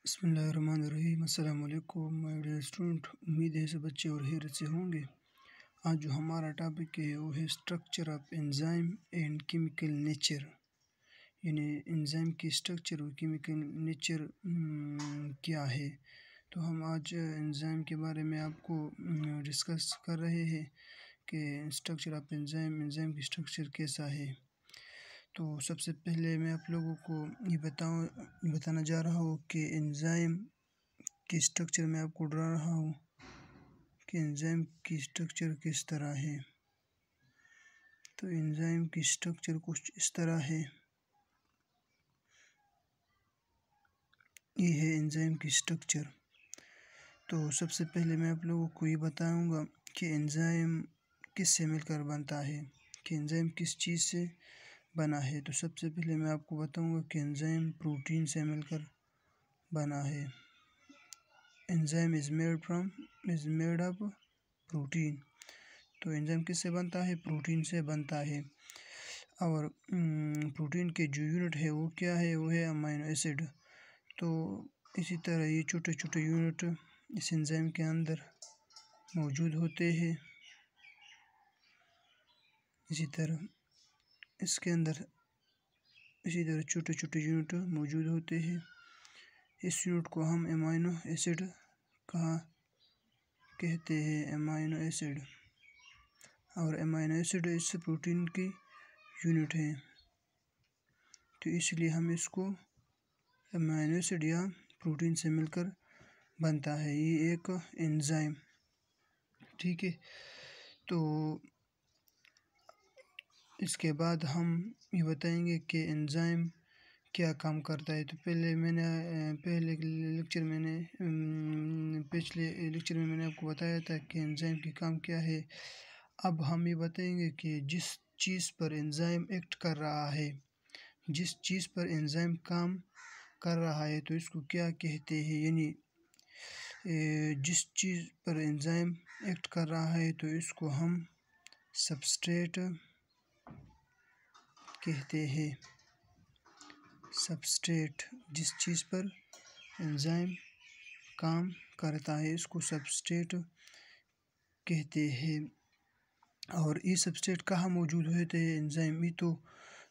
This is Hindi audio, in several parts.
बिस्मिल्लाहिर्रहमानिर्रहीम। अस्सलाम वालेकुम माय डियर स्टूडेंट। उम्मीद है सब बच्चे और खैरियत से होंगे। आज जो हमारा टॉपिक है वो है structure of enzyme and chemical nature, यानी एंजाइम की स्ट्रक्चर और केमिकल नेचर क्या है। तो हम आज एंजाइम के बारे में आपको डिस्कस कर रहे हैं कि स्ट्रक्चर ऑफ एंजाइम की स्ट्रक्चर कैसा है। तो सबसे पहले मैं आप लोगों को ये बताना जा रहा हूँ कि एंजाइम की स्ट्रक्चर में आपको डरा रहा हूँ कि एंजाइम की स्ट्रक्चर किस तरह है। तो एंजाइम की स्ट्रक्चर कुछ इस तरह है। ये है एंजाइम की स्ट्रक्चर। तो सबसे पहले मैं आप लोगों को ये बताऊंगा कि एंजाइम किस से मिलकर बनता है, कि एंजाइम किस चीज़ से बना है। तो सबसे पहले मैं आपको बताऊंगा कि एंजाइम प्रोटीन से मिलकर बना है। Enzyme is made of protein. तो एंजाइम किससे बनता है? प्रोटीन से बनता है। और प्रोटीन के जो यूनिट है वो क्या है? वो है अमीनो एसिड। तो इसी तरह ये छोटे छोटे यूनिट इस एंजाइम के अंदर मौजूद होते हैं। इसी तरह इसके अंदर छोटे छोटे यूनिट मौजूद होते हैं। इस यूनिट को हम अमीनो एसिड कहते हैं, अमीनो एसिड। और अमीनो एसिड इस प्रोटीन की यूनिट है, तो इसलिए हम इसको अमीनो एसिड या प्रोटीन से मिलकर बनता है। ये एक एंजाइम, ठीक है। तो इसके बाद हम ये बताएंगे कि एंजाइम क्या काम करता है। तो पिछले लेक्चर में मैंने आपको बताया था कि एंजाइम की काम क्या है। अब हम ये बताएंगे कि जिस चीज़ पर एंजाइम एक्ट कर रहा है, जिस चीज़ पर एंजाइम काम कर रहा है, तो इसको क्या कहते हैं। यानी जिस चीज़ पर एंजाइम एक्ट कर रहा है तो इसको हम सबस्ट्रेट कहते हैं। सबस्ट्रेट, जिस चीज़ पर एंजाइम काम करता है इसको सबस्ट्रेट कहते हैं। और ये सबस्ट्रेट कहाँ मौजूद होते हैं? एंजाइम ये तो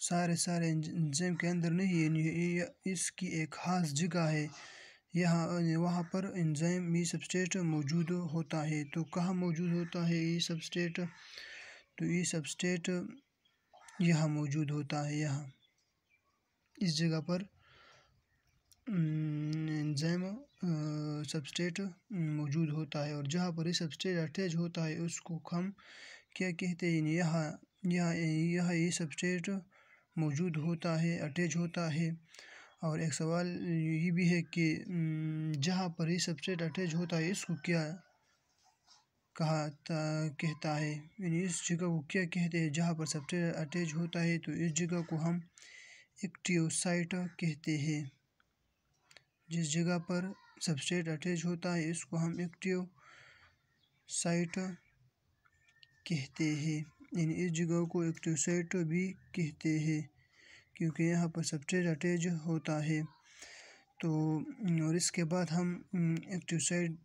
सारे एंजाइम के अंदर नहीं है, ये इसकी एक खास जगह है। यहाँ वहाँ पर एंजाइम ये सबस्ट्रेट मौजूद होता है। तो कहाँ मौजूद होता है ये सबस्ट्रेट? तो ये सबस्ट्रेट यहाँ मौजूद होता है। यहाँ इस जगह पर एंजाइम सबस्ट्रेट मौजूद होता है। और जहाँ पर ये सबस्ट्रेट अटैच होता है उसको हम क्या कहते हैं? यहाँ ये सबस्ट्रेट मौजूद होता है, अटैच होता है। और एक सवाल ये भी है कि जहाँ पर ये सबस्ट्रेट अटैच होता है इसको क्या कहता है? यानी इस जगह को क्या कहते हैं? जहाँ पर सबस्ट्रेट अटैच होता है तो इस जगह को हम एक्टिव साइट कहते हैं। जिस जगह पर सबस्ट्रेट अटैच होता है इसको हम एक्टिव साइट कहते हैं। यानी इस जगह को एक्टिव साइट भी कहते हैं क्योंकि यहाँ पर सबस्ट्रेट अटैच होता है। तो और इसके बाद हम एक्टिव साइट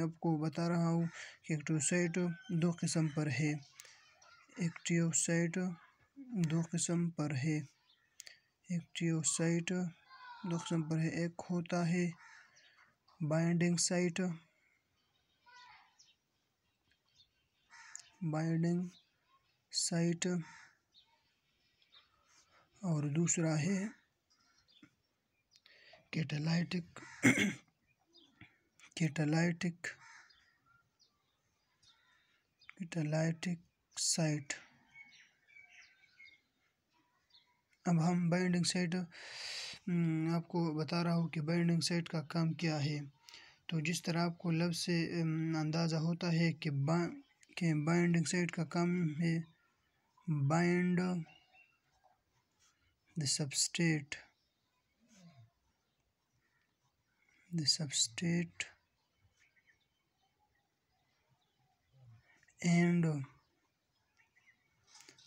आपको बता रहा हूँ कि एक्टिव साइट दो किस्म पर है। एक्टिव साइट दो किस्म पर है। एक्टिव साइट दो किस्म पर है। एक होता है बाइंडिंग साइट, और दूसरा है कैटालाइटिक साइट। अब हम बाइंडिंग साइट आपको बता रहा हूँ कि बाइंडिंग साइट का काम क्या है। तो जिस तरह आपको लफ्ज़ से अंदाज़ा होता है कि बाइंडिंग साइट का काम है bind the substrate and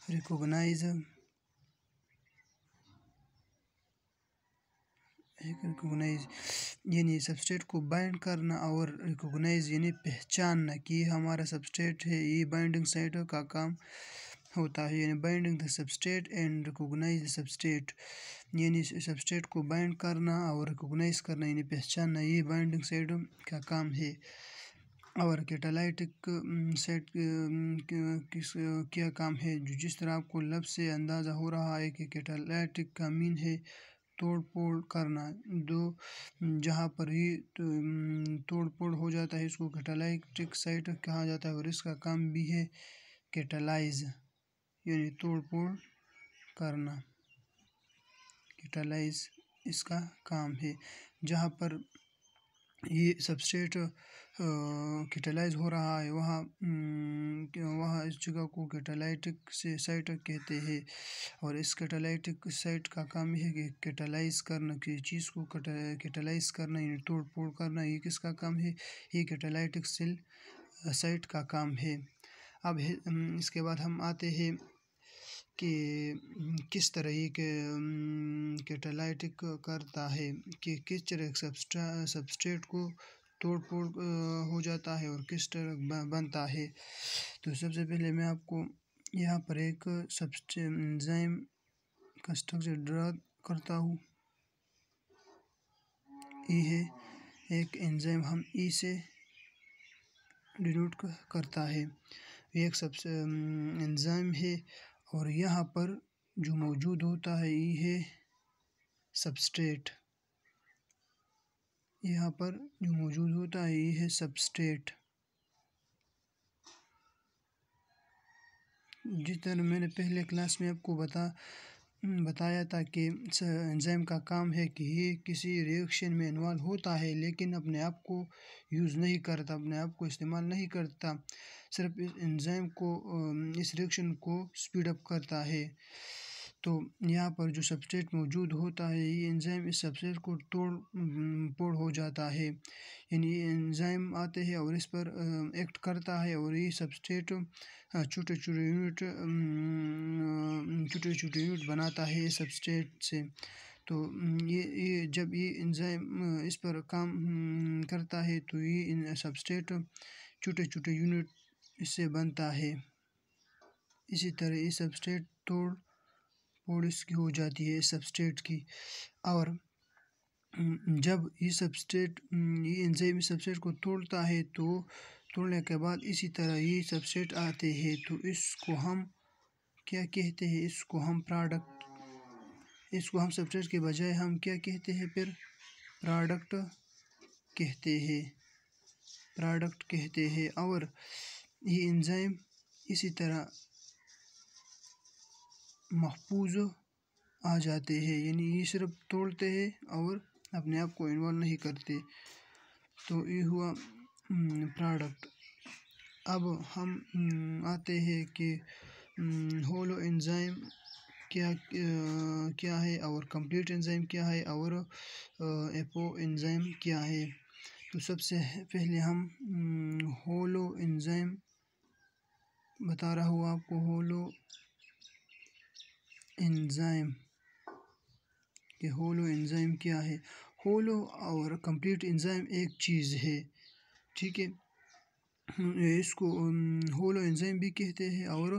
recognize recognize यानी सबस्ट्रेट को बाइंड करना और रिकोगनाइज यानी पहचानना कि हमारा सबस्ट्रेट है, ये बाइंडिंग साइट का काम होता है। यानी binding the substrate and recognize the substrate, यानी सबस्ट्रेट को बाइंड करना और रिकोगनाइज करना यानी पहचानना, ये बाइंडिंग साइट का काम है। और कैटालाइटिक साइट किस क्या काम है, जो जिस तरह आपको लफ्ज़ से अंदाज़ा हो रहा है कि कैटालाइटिक का मीन है तोड़ फोड़ करना, दो जहाँ पर ही तोड़ फोड़ हो जाता है इसको कैटालाइटिक साइट कहा जाता है। और इसका काम भी है कैटालाइज यानी तोड़ फोड़ करना, कैटालाइज इसका काम है। जहाँ पर ये सबस्ट्रेट कैटालाइज हो रहा है वहाँ इस जगह को कैटालाइटिक से साइट कहते हैं। और इस कैटालाइटिक साइट का काम है कि कैटालाइज करना, किसी चीज़ को कैटालाइज करना यानी तोड़ फोड़ करना, ये किसका काम है, ये कैटालाइटिक सेल साइट का काम है। अब इसके बाद हम आते हैं कि किस तरह ये कैटालाइटिक करता है, कि किस तरह सबस्ट्रेट को तोड़ फोड़ हो जाता है और किस तरह बनता है। तो सबसे पहले मैं आपको यहाँ पर एक एंजाइम का स्ट्रक्चर ड्रा करता हूँ। ई है एक एंजाइम, हम ई से डिनोट करता है, एक एंजाइम है। और यहाँ पर जो मौजूद होता है ये है सबस्ट्रेट, यहाँ पर जो मौजूद होता है ये है सबस्ट्रेट। जिस तरह मैंने पहले क्लास में आपको बताया था कि एंजाइम का काम है कि ये किसी रिएक्शन में इन्वॉल्व होता है लेकिन अपने आप को यूज़ नहीं करता, अपने आप को इस्तेमाल नहीं करता, सिर्फ इस एंजाइम को इस रिएक्शन को स्पीड अप करता है। तो यहाँ पर जो सबस्ट्रेट मौजूद होता है ये एंजाइम इस सबस्ट्रेट को तोड़ फोड़ हो जाता है, यानी ये एंजाइम आते हैं और इस पर एक्ट करता है और ये सबस्ट्रेट छोटे छोटे यूनिट बनाता है ये सबस्ट्रेट से। तो ये जब ये एंजाइम इस पर काम करता है तो ये सबस्ट्रेट छोटे छोटे यूनिट इससे बनता है। इसी तरह ये सबस्ट्रेट तोड़ फोड़ इसकी हो जाती है सबस्ट्रेट की। और जब ये सबस्ट्रेट ये एंजाइम सबस्ट्रेट को तोड़ता है तो तोड़ने के बाद इसी तरह ये सबस्ट्रेट आते हैं, तो इसको हम क्या कहते हैं, इसको हम प्रोडक्ट, इसको हम सबस्ट्रेट के बजाय हम क्या कहते हैं, फिर प्रोडक्ट कहते हैं, प्रोडक्ट कहते हैं। और ये एंजाइम इसी तरह महफूज आ जाते हैं, यानी ये सिर्फ तोड़ते हैं और अपने आप को इन्वॉल्व नहीं करते। तो ये हुआ प्रोडक्ट। अब हम आते हैं कि होलो एंजाइम क्या है और कंप्लीट एंजाइम क्या है और एपो एंजाइम क्या है। तो सबसे पहले हम होलो एंजाइम बता रहा हूँ आपको, होलो एंजाइम कि होलो एंजाइम क्या है। होलो और कंप्लीट एंजाइम एक चीज़ है, ठीक है। इसको होलो एंजाइम भी कहते हैं और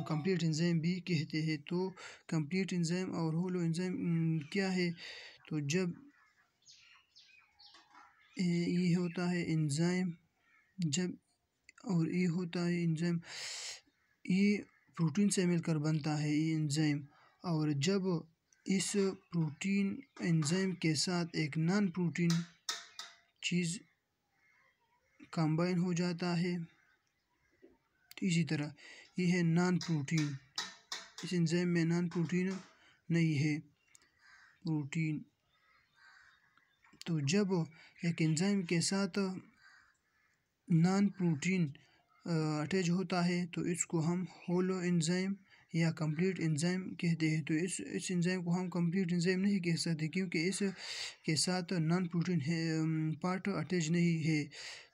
कंप्लीट एंजाइम भी कहते हैं। तो कंप्लीट एंजाइम और होलो एंजाइम क्या है, तो जब ये होता है एंजाइम, जब और ये होता है एंजाइम, ये प्रोटीन से मिलकर बनता है ये एंजाइम। और जब इस प्रोटीन एंजाइम के साथ एक नॉन प्रोटीन चीज़ कंबाइन हो जाता है, तो इसी तरह ये है नॉन प्रोटीन, इस एंजाइम में नॉन प्रोटीन नहीं है, प्रोटीन। तो जब एक एंजाइम के साथ नॉन प्रोटीन अटैच होता है तो इसको हम होलो एंजाइम या कंप्लीट एंजाइम कहते हैं। तो इस एंजाइम को हम कंप्लीट एंजाइम नहीं कह सकते क्योंकि इस के साथ नॉन प्रोटीन है पार्ट अटैच नहीं है।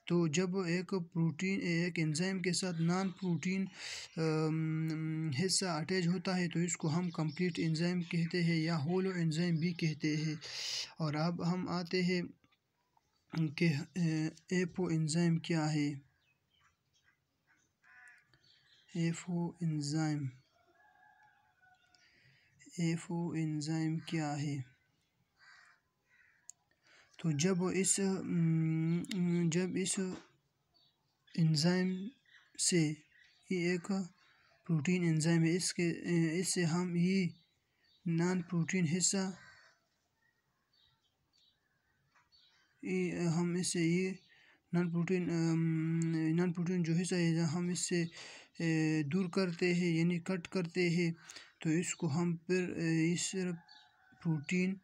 तो जब एक एंजाइम के साथ नॉन प्रोटीन हिस्सा अटैच होता है तो इसको हम कंप्लीट एंजाइम कहते हैं या होलो एंजाइम भी कहते हैं। और अब हम आते हैं कि एपो एंजाइम क्या है। एपो एंजाइम क्या है। तो जब इस एंजाइम से, ये एक प्रोटीन एंजाइम है, इससे हम ये नॉन प्रोटीन हिस्सा नॉन प्रोटीन जो हिस्सा है हम इससे दूर करते हैं यानी कट करते हैं। तो इसको हम फिर इस प्रोटीन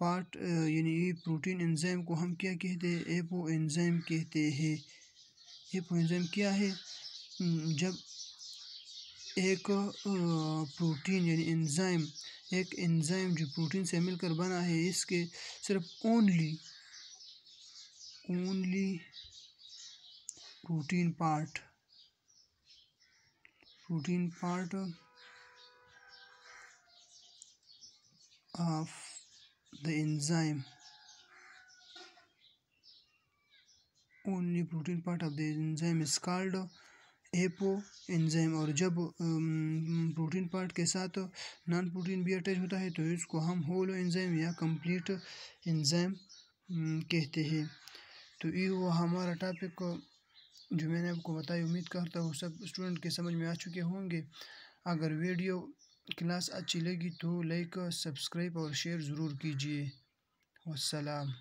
पार्ट यानी ये प्रोटीन एंजाइम को हम क्या कहते हैं, एपो एंजाइम कहते हैं। एपो एंजाइम क्या है, जब एक प्रोटीन यानी एक एंजाइम जो प्रोटीन से मिलकर बना है, इसके सिर्फ only protein part of the enzyme, only protein part of the enzyme is called apo enzyme. और जब प्रोटीन पार्ट के साथ नॉन प्रोटीन भी अटैच होता है तो इसको हम होलो एंजाइम या कंप्लीट एंजाइम कहते हैं। तो ये वो हमारा टॉपिक जो मैंने आपको बताया। उम्मीद करता हूँ सब स्टूडेंट के समझ में आ चुके होंगे। अगर वीडियो क्लास अच्छी लगी तो लाइक, सब्सक्राइब और शेयर ज़रूर कीजिए। वस्सलाम।